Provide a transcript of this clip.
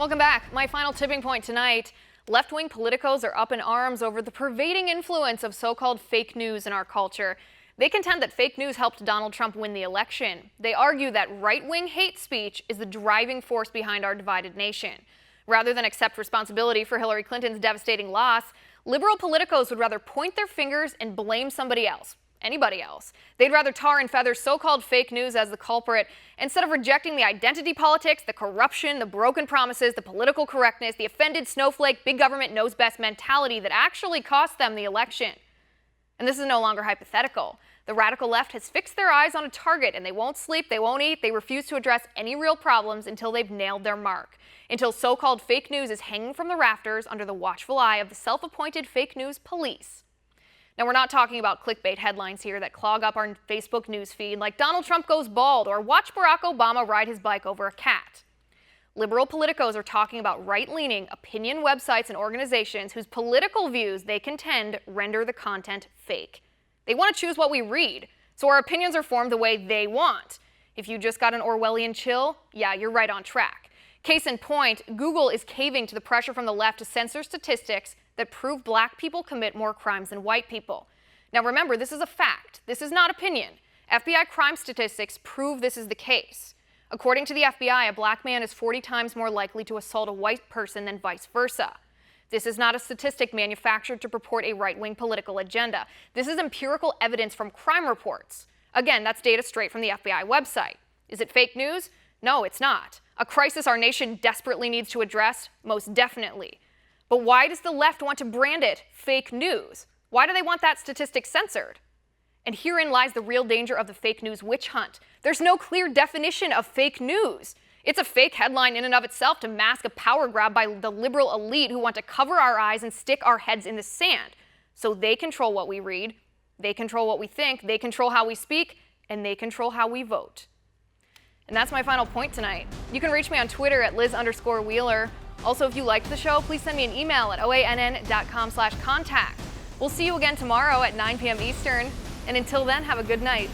Welcome back. My final tipping point tonight. Left-wing politicos are up in arms over the pervading influence of so-called fake news in our culture. They contend that fake news helped Donald Trump win the election. They argue that right-wing hate speech is the driving force behind our divided nation. Rather than accept responsibility for Hillary Clinton's devastating loss, liberal politicos would rather point their fingers and blame somebody else. Anybody else. They'd rather tar and feather so-called fake news as the culprit instead of rejecting the identity politics, the corruption, the broken promises, the political correctness, the offended snowflake, big government knows best mentality that actually cost them the election. And this is no longer hypothetical. The radical left has fixed their eyes on a target, and they won't sleep, they won't eat, they refuse to address any real problems until they've nailed their mark. Until so-called fake news is hanging from the rafters under the watchful eye of the self-appointed fake news police. Now, we're not talking about clickbait headlines here that clog up our Facebook news feed like Donald Trump goes bald or watch Barack Obama ride his bike over a cat. Liberal politicos are talking about right-leaning opinion websites and organizations whose political views they contend render the content fake. They want to choose what we read, so our opinions are formed the way they want. If you just got an Orwellian chill, yeah, you're right on track. Case in point, Google is caving to the pressure from the left to censor statistics that prove black people commit more crimes than white people. Now remember, this is a fact. This is not opinion. FBI crime statistics prove this is the case. According to the FBI, a black man is 40 times more likely to assault a white person than vice versa. This is not a statistic manufactured to purport a right-wing political agenda. This is empirical evidence from crime reports. Again, that's data straight from the FBI website. Is it fake news? No, it's not. A crisis our nation desperately needs to address? Most definitely. But why does the left want to brand it fake news? Why do they want that statistic censored? And herein lies the real danger of the fake news witch hunt. There's no clear definition of fake news. It's a fake headline in and of itself to mask a power grab by the liberal elite who want to cover our eyes and stick our heads in the sand. So they control what we read, they control what we think, they control how we speak, and they control how we vote. And that's my final point tonight. You can reach me on Twitter at Liz_Wheeler. Also, if you liked the show, please send me an email at oann.com/contact. We'll see you again tomorrow at 9 p.m. Eastern. And until then, have a good night.